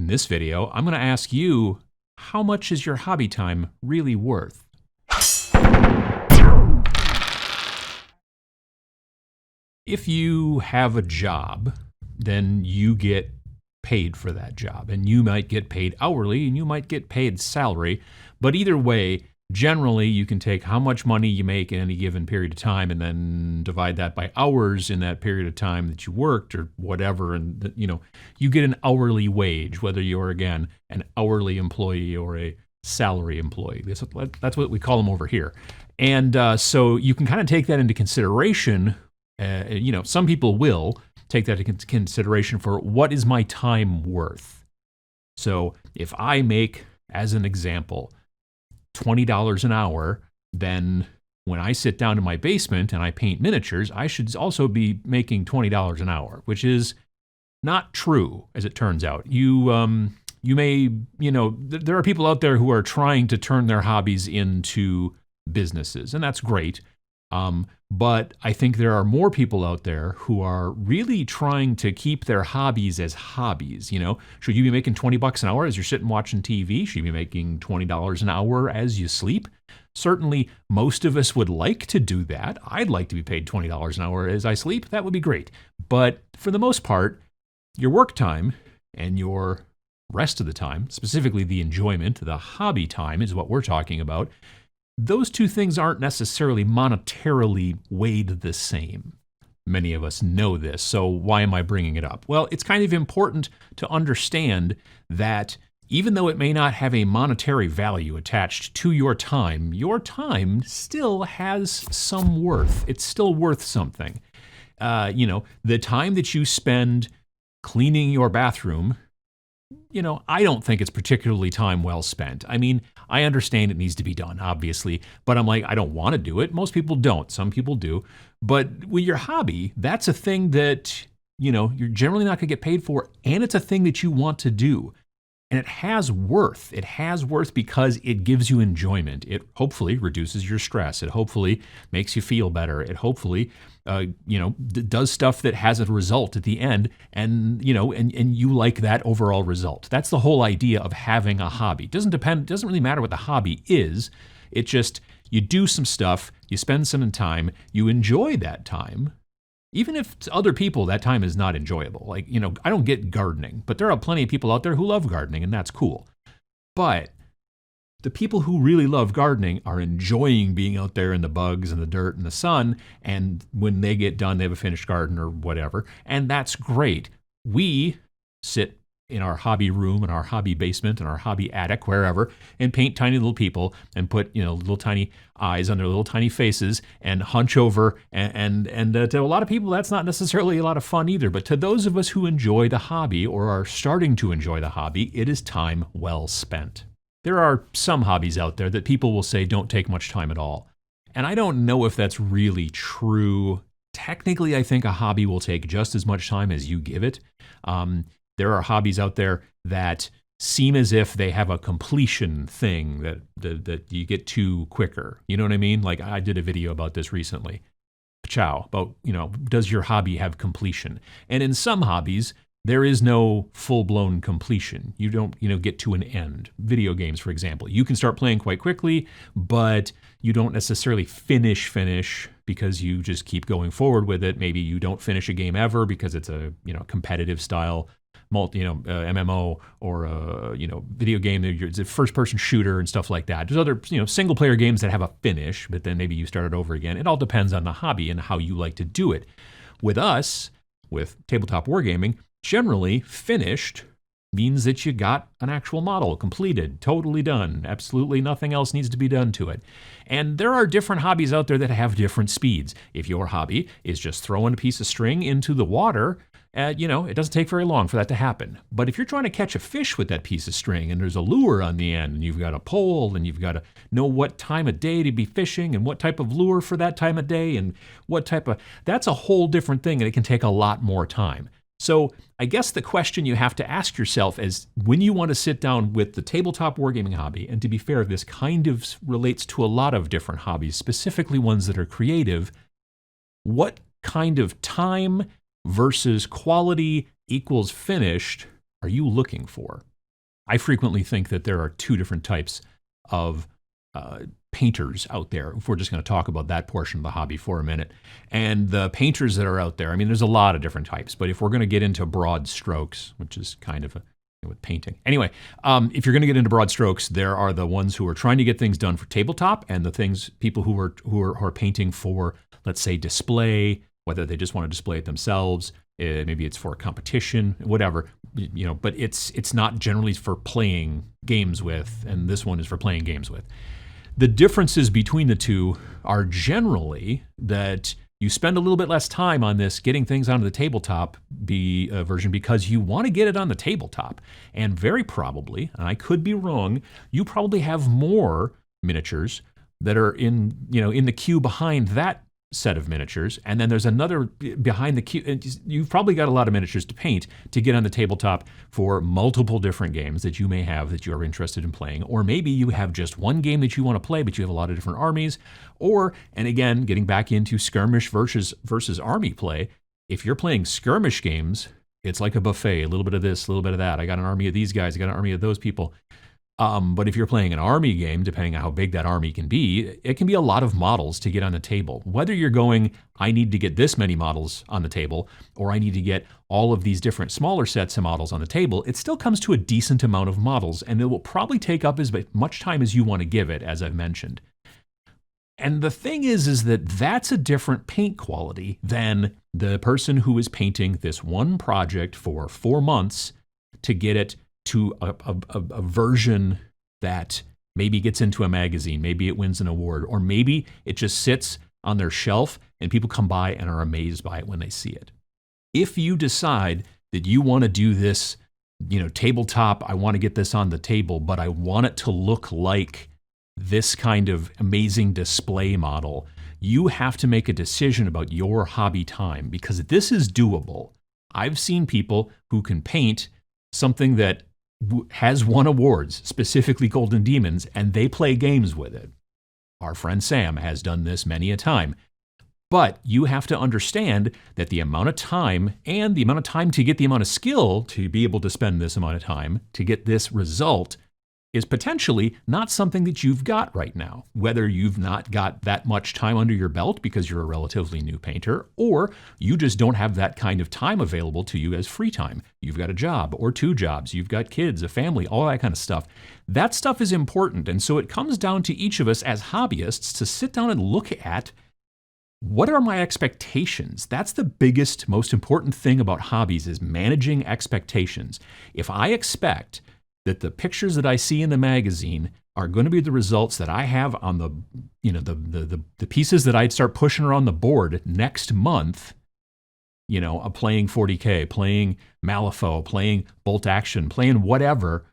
In this video, I'm going to ask you, how much is your hobby time really worth? If you have a job, then you get paid for that job, and you might get paid hourly and you might get paid salary, but either way, generally you can take how much money you make in any given period of time and then divide that by hours in that period of time that you worked or whatever, and you get an hourly wage, whether you're, again, an hourly employee or a salary employee. That's what we call them over here. And so you can kind of take that into consideration. Some people will take that into consideration for what is my time worth. So if I make, as an example, $20 an hour, then when I sit down in my basement and I paint miniatures, I should also be making $20 an hour, which is not true, as it turns out. You may, there are people out there who are trying to turn their hobbies into businesses, and that's great. But I think there are more people out there who are really trying to keep their hobbies as hobbies. Should you be making $20 an hour as you're sitting watching TV? Should you be making $20 an hour as you sleep? Certainly, most of us would like to do that. I'd like to be paid $20 an hour as I sleep. That would be great. But for the most part, your work time and your rest of the time, specifically the enjoyment, the hobby time is what we're talking about. Those two things aren't necessarily monetarily weighed the same. Many of us know this, so why am I bringing it up? Well, it's kind of important to understand that even though it may not have a monetary value attached to your time still has some worth. It's still worth something. The time that you spend cleaning your bathroom, I don't think it's particularly time well spent. I mean, I understand it needs to be done, obviously, but I'm like, I don't want to do it. Most people don't. Some people do. But with your hobby, that's a thing that, you're generally not going to get paid for, and it's a thing that you want to do. And it has worth. It has worth because it gives you enjoyment. It hopefully reduces your stress. It hopefully makes you feel better. It hopefully, does stuff that has a result at the end, and you like that overall result. That's the whole idea of having a hobby. It doesn't really matter what the hobby is. It just, you do some stuff, you spend some time, you enjoy that time. Even if to other people that time is not enjoyable. Like, I don't get gardening, but there are plenty of people out there who love gardening, and that's cool. But the people who really love gardening are enjoying being out there in the bugs and the dirt and the sun, and when they get done, they have a finished garden or whatever, and that's great. We sit in our hobby room, in our hobby basement, in our hobby attic, wherever, and paint tiny little people and put, little tiny eyes on their little tiny faces and hunch over. And to a lot of people, that's not necessarily a lot of fun either. But to those of us who enjoy the hobby or are starting to enjoy the hobby, it is time well spent. There are some hobbies out there that people will say don't take much time at all. And I don't know if that's really true. Technically, I think a hobby will take just as much time as you give it. There are hobbies out there that seem as if they have a completion thing that you get to quicker. You know what I mean? Like, I did a video about this recently. About, does your hobby have completion? And in some hobbies, there is no full-blown completion. You don't, get to an end. Video games, for example. You can start playing quite quickly, but you don't necessarily finish because you just keep going forward with it. Maybe you don't finish a game ever because it's a, competitive style MMO or a video game. It's a first-person shooter and stuff like that. There's other single-player games that have a finish, but then maybe you start it over again. It all depends on the hobby and how you like to do it. With us, with tabletop wargaming, generally finished means that you got an actual model completed, totally done. Absolutely nothing else needs to be done to it. And there are different hobbies out there that have different speeds. If your hobby is just throwing a piece of string into the water, it doesn't take very long for that to happen. But if you're trying to catch a fish with that piece of string and there's a lure on the end and you've got a pole and you've got to know what time of day to be fishing and what type of lure for that time of day and that's a whole different thing, and it can take a lot more time. So I guess the question you have to ask yourself is, when you want to sit down with the tabletop wargaming hobby, and to be fair, this kind of relates to a lot of different hobbies, specifically ones that are creative, what kind of time versus quality equals finished are you looking for? I frequently think that there are two different types of painters out there, if we're just going to talk about that portion of the hobby for a minute. And the painters that are out there, I mean, there's a lot of different types, but if we're going to get into broad strokes, which is kind of with painting. Anyway, if you're going to get into broad strokes, there are the ones who are trying to get things done for tabletop, and people who are painting for, let's say, display, whether they just want to display it themselves, maybe it's for a competition, whatever, but it's not generally for playing games with, and this one is for playing games with. The differences between the two are generally that you spend a little bit less time on this getting things onto the tabletop version because you want to get it on the tabletop. And very probably, and I could be wrong, you probably have more miniatures that are in the queue behind that set of miniatures, and then there's another behind the queue. You've probably got a lot of miniatures to paint to get on the tabletop for multiple different games that you may have that you're interested in playing, or maybe you have just one game that you want to play, but you have a lot of different armies, and again, getting back into skirmish versus army play, if you're playing skirmish games, it's like a buffet, a little bit of this, a little bit of that. I got an army of these guys, I got an army of those people. But if you're playing an army game, depending on how big that army can be, it can be a lot of models to get on the table. Whether you're going, I need to get this many models on the table, or I need to get all of these different smaller sets of models on the table, it still comes to a decent amount of models, and it will probably take up as much time as you want to give it, as I've mentioned. And the thing is that that's a different paint quality than the person who is painting this one project for 4 months to get it to a version that maybe gets into a magazine, maybe it wins an award, or maybe it just sits on their shelf and people come by and are amazed by it when they see it. If you decide that you want to do this, tabletop, I want to get this on the table, but I want it to look like this kind of amazing display model, you have to make a decision about your hobby time, because this is doable. I've seen people who can paint something that has won awards, specifically Golden Demons, and they play games with it. Our friend Sam has done this many a time. But you have to understand that the amount of time and the amount of time to get the amount of skill to be able to spend this amount of time to get this result is potentially not something that you've got right now. Whether you've not got that much time under your belt because you're a relatively new painter, or you just don't have that kind of time available to you as free time. You've got a job or 2 jobs, you've got kids, a family, all that kind of stuff. That stuff is important, and so it comes down to each of us as hobbyists to sit down and look at, what are my expectations? That's the biggest, most important thing about hobbies, is managing expectations. If I expect that the pictures that I see in the magazine are going to be the results that I have on the pieces that I'd start pushing around the board next month, playing 40K, playing Malifaux, playing Bolt Action, playing whatever,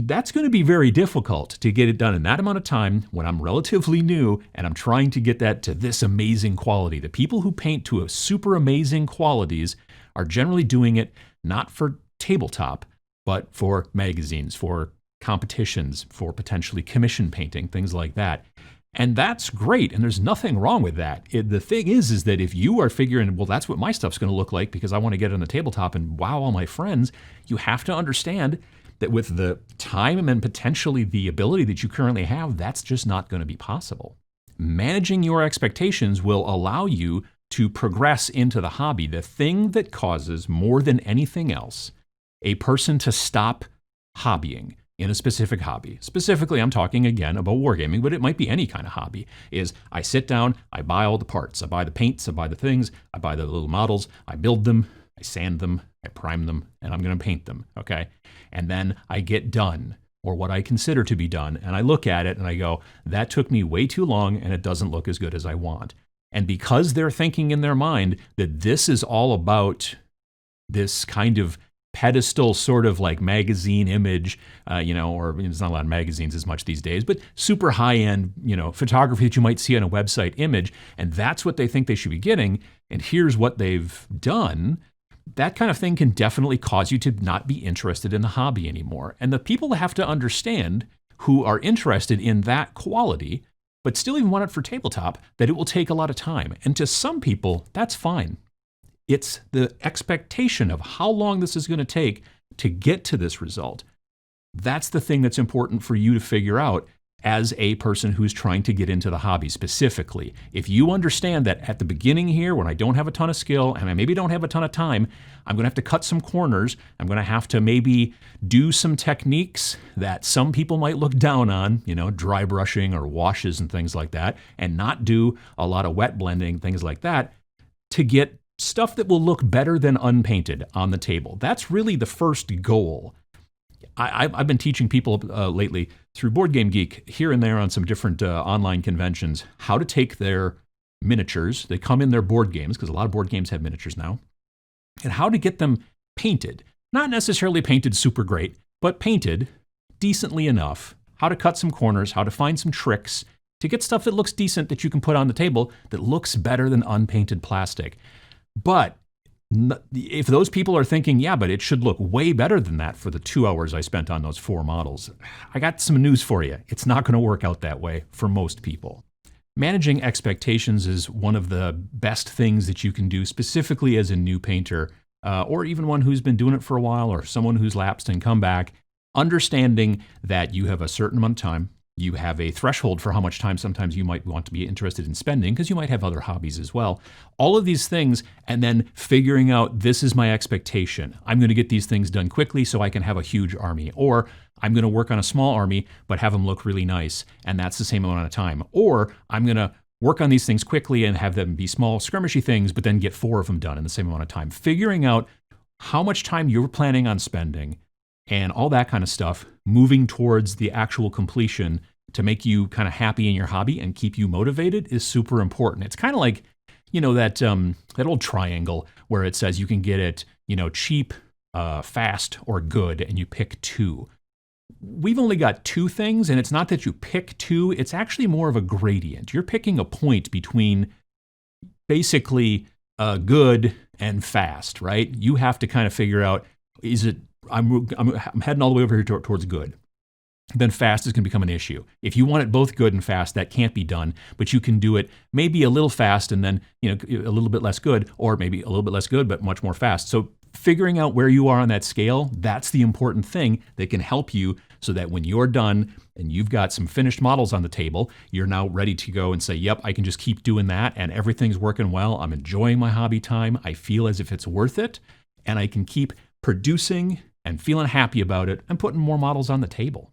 that's going to be very difficult to get it done in that amount of time when I'm relatively new and I'm trying to get that to this amazing quality. The people who paint to a super amazing qualities are generally doing it not for tabletop, but for magazines, for competitions, for potentially commission painting, things like that. And that's great, and there's nothing wrong with that. The thing is that if you are figuring, well, that's what my stuff's going to look like because I want to get it on the tabletop and wow all my friends, you have to understand that with the time and potentially the ability that you currently have, that's just not going to be possible. Managing your expectations will allow you to progress into the hobby. The thing that causes, more than anything else, a person to stop hobbying in a specific hobby, specifically I'm talking again about wargaming, but it might be any kind of hobby, is I sit down, I buy all the parts, I buy the paints, I buy the things, I buy the little models, I build them, I sand them, I prime them, and I'm going to paint them, okay? And then I get done, or what I consider to be done, and I look at it and I go, that took me way too long and it doesn't look as good as I want. And because they're thinking in their mind that this is all about this kind of pedestal sort of like magazine image, or there's not a lot of magazines as much these days, but super high-end, photography that you might see on a website image, and that's what they think they should be getting, and here's what they've done, that kind of thing can definitely cause you to not be interested in the hobby anymore. And the people have to understand who are interested in that quality, but still even want it for tabletop, that it will take a lot of time. And to some people, that's fine. It's the expectation of how long this is going to take to get to this result That's the thing that's important for you to figure out as a person who's trying to get into the hobby specifically. If you understand that at the beginning here, when I don't have a ton of skill and I maybe don't have a ton of time, I'm going to have to cut some corners. I'm going to have to maybe do some techniques that some people might look down on, dry brushing or washes and things like that, and not do a lot of wet blending, things like that, to get stuff that will look better than unpainted on the table. That's really the first goal. I've been teaching people lately through Board Game Geek here and there on some different online conventions how to take their miniatures. They come in their board games, because a lot of board games have miniatures now, and how to get them painted. Not necessarily painted super great, but painted decently enough. How to cut some corners, how to find some tricks to get stuff that looks decent that you can put on the table that looks better than unpainted plastic. But if those people are thinking, yeah, but it should look way better than that for the 2 hours I spent on those 4 models, I got some news for you. It's not going to work out that way for most people. Managing expectations is one of the best things that you can do, specifically as a new painter, or even one who's been doing it for a while, or someone who's lapsed and come back. Understanding that you have a certain amount of time. You have a threshold for how much time sometimes you might want to be interested in spending, because you might have other hobbies as well. All of these things, and then figuring out, this is my expectation. I'm going to get these things done quickly so I can have a huge army. Or I'm going to work on a small army, but have them look really nice, and that's the same amount of time. Or I'm going to work on these things quickly and have them be small skirmishy things, but then get 4 of them done in the same amount of time. Figuring out how much time you're planning on spending and all that kind of stuff, moving towards the actual completion to make you kind of happy in your hobby and keep you motivated is super important. It's kind of like, that old triangle where it says you can get it, cheap, fast, or good, and you pick 2. We've only got 2 things, and it's not that you pick 2, it's actually more of a gradient. You're picking a point between basically good and fast, right? You have to kind of figure out, I'm heading all the way over here towards good. Then fast is going to become an issue. If you want it both good and fast, that can't be done, but you can do it maybe a little fast and then, a little bit less good, or maybe a little bit less good, but much more fast. So figuring out where you are on that scale, that's the important thing that can help you, so that when you're done and you've got some finished models on the table, you're now ready to go and say, yep, I can just keep doing that and everything's working well. I'm enjoying my hobby time. I feel as if it's worth it, and I can keep producing and feeling happy about it and putting more models on the table.